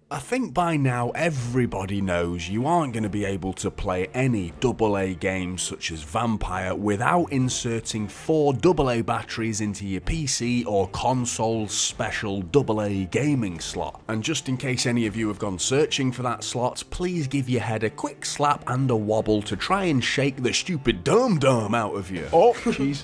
I think by now everybody knows you aren't going to be able to play any AA games such as Vampyr without inserting 4 AA batteries into your PC or console's special AA gaming slot. And just in case any of you have gone searching for that slot, please give your head a quick slap and a wobble to try and shake the stupid dum-dum out of you. Oh, jeez.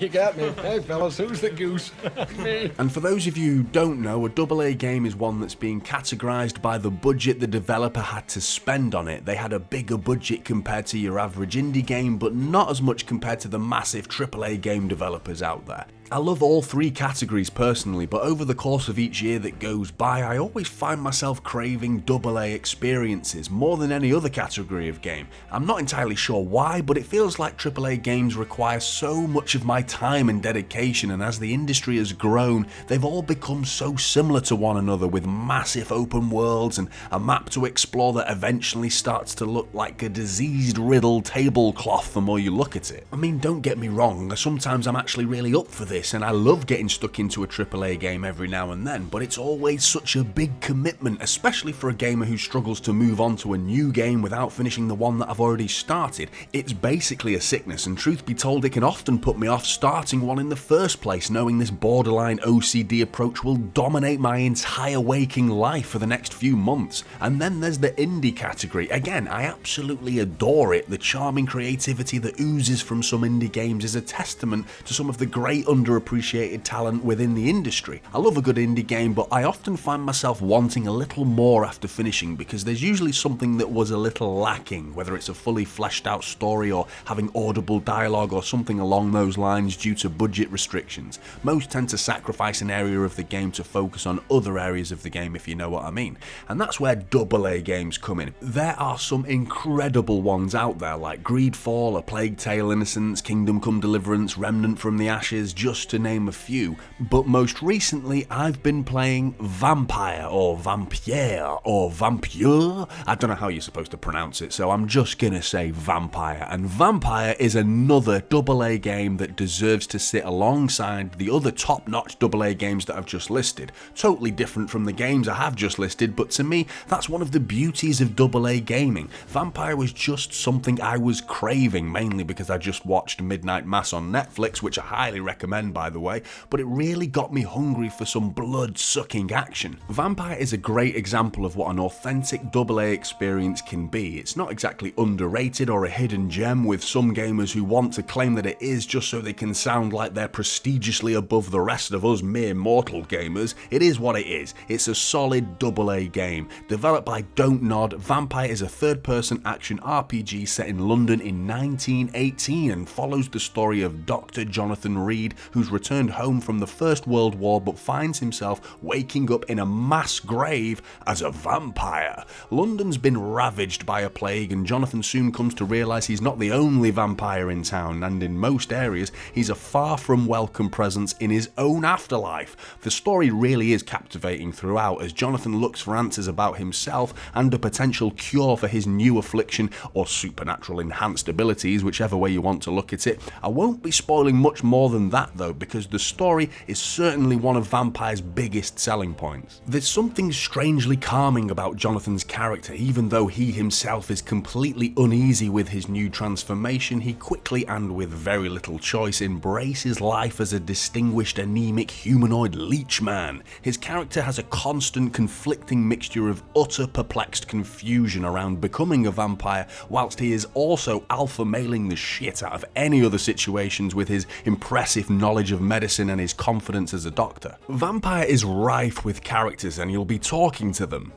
You got me. Hey, fellas, who's the goose? Me. And for those of you who don't know, a AA game is one that's being categorized by the budget the developer had to spend on it. They had a bigger budget compared to your average indie game, but not as much compared to the massive AAA game developers out there. I love all 3 categories personally, but over the course of each year that goes by, I always find myself craving AA experiences more than any other category of game. I'm not entirely sure why, but it feels like AAA games require so much of my time and dedication, and as the industry has grown, they've all become so similar to one another, with massive open worlds and a map to explore that eventually starts to look like a disease-riddled tablecloth the more you look at it. I mean, don't get me wrong, sometimes I'm actually really up for this, and I love getting stuck into a AAA game every now and then, but it's always such a big commitment, especially for a gamer who struggles to move on to a new game without finishing the one that I've already started. It's basically a sickness, and truth be told, it can often put me off starting one in the first place, knowing this borderline OCD approach will dominate my entire waking life for the next few months. And then there's the indie category. Again, I absolutely adore it. The charming creativity that oozes from some indie games is a testament to some of the great underappreciated talent within the industry. I love a good indie game, but I often find myself wanting a little more after finishing, because there's usually something that was a little lacking, whether it's a fully fleshed out story or having audible dialogue or something along those lines due to budget restrictions. Most tend to sacrifice an area of the game to focus on other areas of the game, if you know what I mean. And that's where AA games come in. There are some incredible ones out there like Greedfall, A Plague Tale: Innocence, Kingdom Come Deliverance, Remnant from the Ashes, just to name a few, but most recently I've been playing Vampyr or Vampyr or Vampyr. I don't know how you're supposed to pronounce it, so I'm just gonna say Vampyr. And Vampyr is another AA game that deserves to sit alongside the other top-notch AA games that I've just listed. Totally different from the games I have just listed, but to me that's one of the beauties of AA gaming. Vampyr was just something I was craving, mainly because I just watched Midnight Mass on Netflix, which I highly recommend by the way, but it really got me hungry for some blood-sucking action. Vampyr is a great example of what an authentic AA experience can be. It's not exactly underrated or a hidden gem, with some gamers who want to claim that it is just so they can sound like they're prestigiously above the rest of us mere mortal gamers. It is what it is. It's a solid AA game. Developed by Don't Nod, Vampyr is a third-person action RPG set in London in 1918 and follows the story of Dr. Jonathan Reed, who's returned home from the First World War but finds himself waking up in a mass grave as a vampire. London's been ravaged by a plague, and Jonathan soon comes to realise he's not the only vampire in town, and in most areas he's a far from welcome presence in his own afterlife. The story really is captivating throughout as Jonathan looks for answers about himself and a potential cure for his new affliction or supernatural enhanced abilities, whichever way you want to look at it. I won't be spoiling much more than that though, because the story is certainly one of Vampyr's biggest selling points. There's something strangely calming about Jonathan's character. Even though he himself is completely uneasy with his new transformation, he quickly and with very little choice embraces life as a distinguished anemic humanoid leech man. His character has a constant conflicting mixture of utter perplexed confusion around becoming a vampire, whilst he is also alpha mailing the shit out of any other situations with his impressive knowledge of medicine and his confidence as a doctor. Vampyr is rife with characters and you'll be talking to them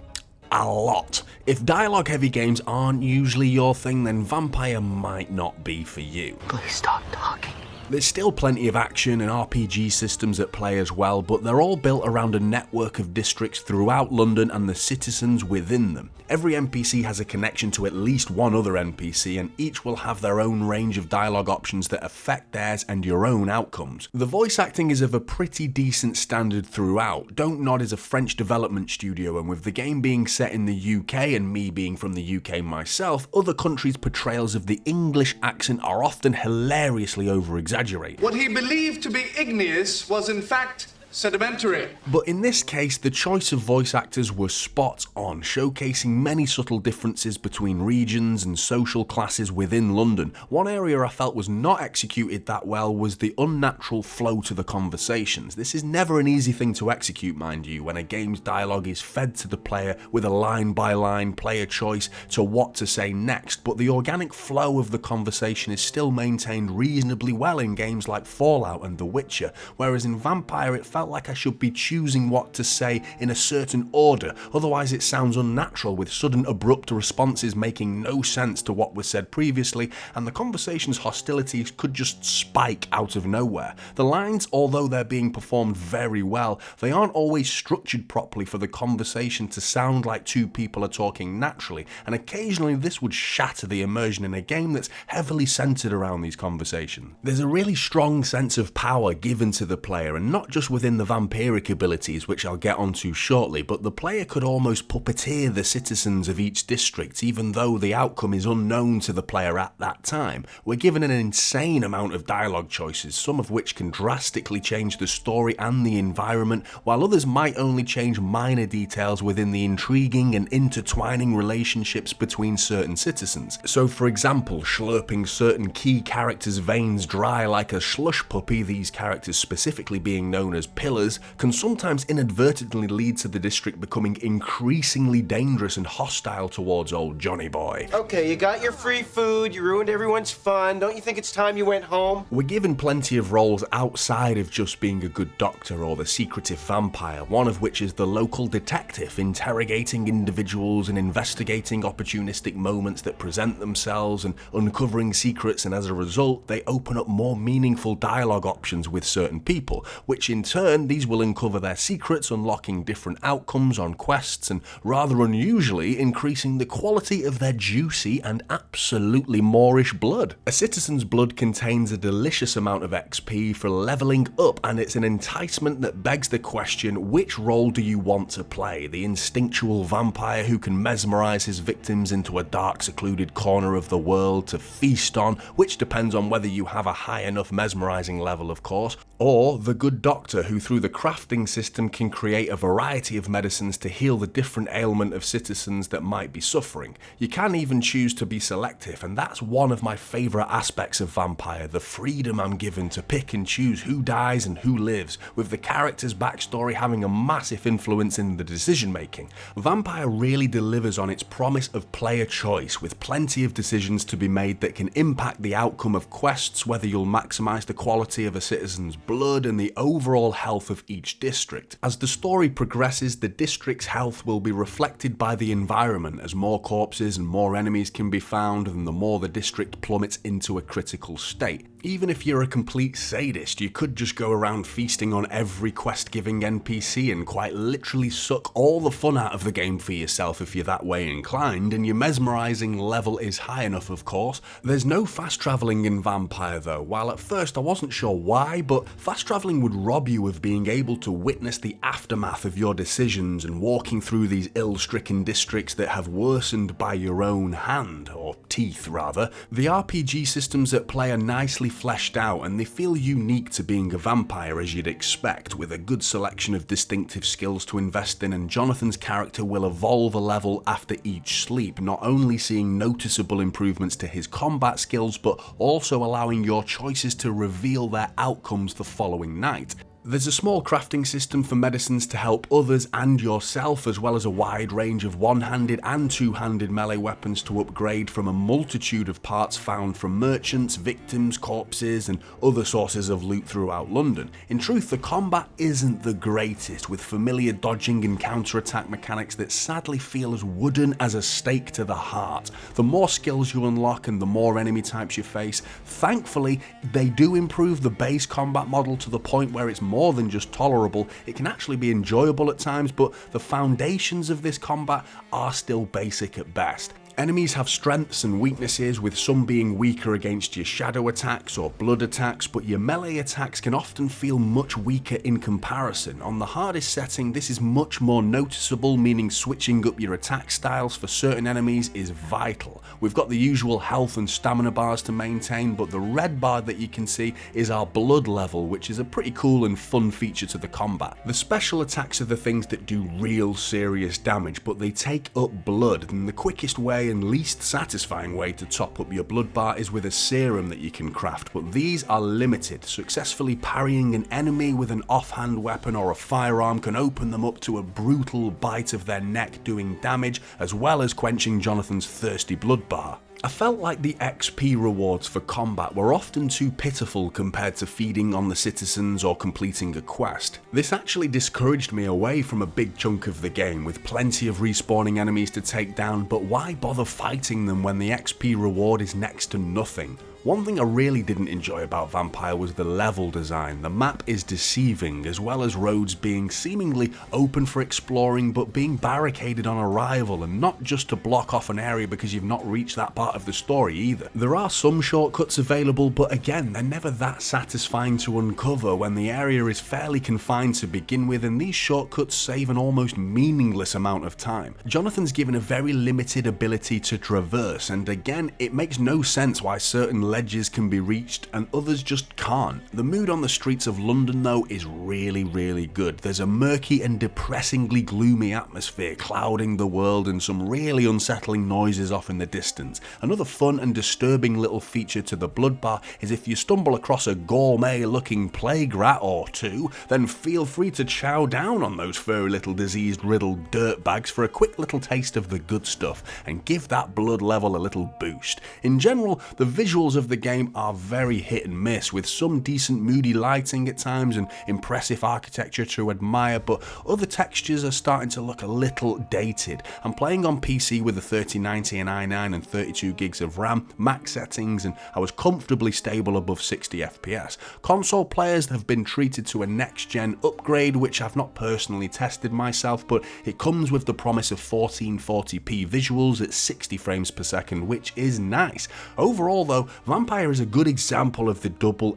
a lot. If dialogue heavy games aren't usually your thing, then Vampyr might not be for you. Please stop talking. There's still plenty of action and RPG systems at play as well, but they're all built around a network of districts throughout London and the citizens within them. Every NPC has a connection to at least one other NPC, and each will have their own range of dialogue options that affect theirs and your own outcomes. The voice acting is of a pretty decent standard throughout. Don't Nod is a French development studio, and with the game being set in the UK and me being from the UK myself, other countries' portrayals of the English accent are often hilariously over-exaggerated. What he believed to be igneous was in fact sedimentary. But in this case, the choice of voice actors were spot on, showcasing many subtle differences between regions and social classes within London. One area I felt was not executed that well was the unnatural flow to the conversations. This is never an easy thing to execute, mind you, when a game's dialogue is fed to the player with a line-by-line player choice to what to say next, but the organic flow of the conversation is still maintained reasonably well in games like Fallout and The Witcher, whereas in Vampyr it felt like I should be choosing what to say in a certain order, otherwise it sounds unnatural with sudden abrupt responses making no sense to what was said previously, and the conversation's hostilities could just spike out of nowhere. The lines, although they're being performed very well, they aren't always structured properly for the conversation to sound like two people are talking naturally, and occasionally this would shatter the immersion in a game that's heavily centered around these conversations. There's a really strong sense of power given to the player, and not just within the vampiric abilities, which I'll get onto shortly, but the player could almost puppeteer the citizens of each district, even though the outcome is unknown to the player at that time. We're given an insane amount of dialogue choices, some of which can drastically change the story and the environment, while others might only change minor details within the intriguing and intertwining relationships between certain citizens. So for example, slurping certain key characters' veins dry like a slush puppy, these characters specifically being known as pillars, can sometimes inadvertently lead to the district becoming increasingly dangerous and hostile towards old Johnny Boy. Okay, you got your free food, you ruined everyone's fun, don't you think it's time you went home? We're given plenty of roles outside of just being a good doctor or the secretive vampire, one of which is the local detective, interrogating individuals and investigating opportunistic moments that present themselves and uncovering secrets, and as a result they open up more meaningful dialogue options with certain people, which in turn these will uncover their secrets, unlocking different outcomes on quests and rather unusually increasing the quality of their juicy and absolutely Moorish blood. A citizen's blood contains a delicious amount of XP for leveling up, and it's an enticement that begs the question, which role do you want to play? The instinctual vampire who can mesmerize his victims into a dark secluded corner of the world to feast on, which depends on whether you have a high enough mesmerizing level of course, or the good doctor who through the crafting system can create a variety of medicines to heal the different ailment of citizens that might be suffering. You can even choose to be selective, and that's one of my favourite aspects of Vampyr, the freedom I'm given to pick and choose who dies and who lives, with the character's backstory having a massive influence in the decision making. Vampyr really delivers on its promise of player choice, with plenty of decisions to be made that can impact the outcome of quests, whether you'll maximise the quality of a citizen's blood and the overall health of each district. As the story progresses, the district's health will be reflected by the environment, as more corpses and more enemies can be found, and the more the district plummets into a critical state. Even if you're a complete sadist, you could just go around feasting on every quest-giving NPC and quite literally suck all the fun out of the game for yourself if you're that way inclined, and your mesmerising level is high enough of course. There's no fast travelling in Vampyr though, while at first I wasn't sure why, but fast travelling would rob you of being able to witness the aftermath of your decisions and walking through these ill-stricken districts that have worsened by your own hand, or teeth rather. The RPG systems at play are nicely fleshed out, and they feel unique to being a vampire as you'd expect, with a good selection of distinctive skills to invest in, and Jonathan's character will evolve a level after each sleep, not only seeing noticeable improvements to his combat skills, but also allowing your choices to reveal their outcomes the following night. There's a small crafting system for medicines to help others and yourself, as well as a wide range of one-handed and two-handed melee weapons to upgrade from a multitude of parts found from merchants, victims, corpses, and other sources of loot throughout London. In truth, the combat isn't the greatest, with familiar dodging and counter-attack mechanics that sadly feel as wooden as a stake to the heart. The more skills you unlock and the more enemy types you face, thankfully they do improve the base combat model to the point where it's more than just tolerable. It can actually be enjoyable at times, but the foundations of this combat are still basic at best. Enemies have strengths and weaknesses, with some being weaker against your shadow attacks or blood attacks, but your melee attacks can often feel much weaker in comparison. On the hardest setting, this is much more noticeable, meaning switching up your attack styles for certain enemies is vital. We've got the usual health and stamina bars to maintain, but the red bar that you can see is our blood level, which is a pretty cool and fun feature to the combat. The special attacks are the things that do real serious damage, but they take up blood, and the quickest way and least satisfying way to top up your blood bar is with a serum that you can craft, but these are limited. Successfully parrying an enemy with an offhand weapon or a firearm can open them up to a brutal bite of their neck doing damage, as well as quenching Jonathan's thirsty blood bar. I felt like the XP rewards for combat were often too pitiful compared to feeding on the citizens or completing a quest. This actually discouraged me away from a big chunk of the game, with plenty of respawning enemies to take down, but why bother fighting them when the XP reward is next to nothing? One thing I really didn't enjoy about Vampyr was the level design. The map is deceiving, as well as roads being seemingly open for exploring but being barricaded on arrival, and not just to block off an area because you've not reached that part of the story either. There are some shortcuts available, but again, they're never that satisfying to uncover when the area is fairly confined to begin with, and these shortcuts save an almost meaningless amount of time. Jonathan's given a very limited ability to traverse, and again, it makes no sense why certain ledges can be reached and others just can't. The mood on the streets of London though is really good. There's a murky and depressingly gloomy atmosphere clouding the world, and some really unsettling noises off in the distance. Another fun and disturbing little feature to the blood bar is if you stumble across a gourmet looking plague rat or two, then feel free to chow down on those furry little disease riddled dirtbags for a quick little taste of the good stuff and give that blood level a little boost. In general, the visuals of the game are very hit and miss, with some decent moody lighting at times and impressive architecture to admire, but other textures are starting to look a little dated. I'm playing on PC with a 3090 and i9 and 32 gigs of RAM, max settings, and I was comfortably stable above 60 FPS. Console players have been treated to a next-gen upgrade, which I've not personally tested myself, but it comes with the promise of 1440p visuals at 60 frames per second, which is nice. Overall though, Vampyr is a good example of the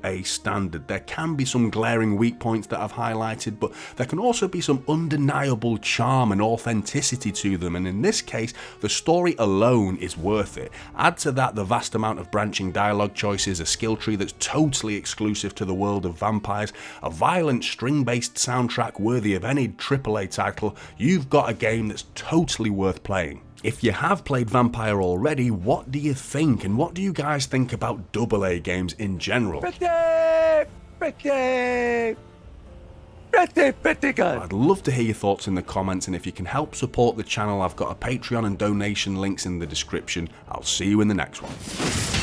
AA standard. There can be some glaring weak points that I've highlighted, but there can also be some undeniable charm and authenticity to them, and in this case, the story alone is worth it. Add to that the vast amount of branching dialogue choices, a skill tree that's totally exclusive to the world of vampires, a violent string-based soundtrack worthy of any AAA title, you've got a game that's totally worth playing. If you have played Vampyr already, what do you think, and what do you guys think about AA games in general? Pretty good. I'd love to hear your thoughts in the comments, and if you can help support the channel, I've got a Patreon and donation links in the description. I'll see you in the next one.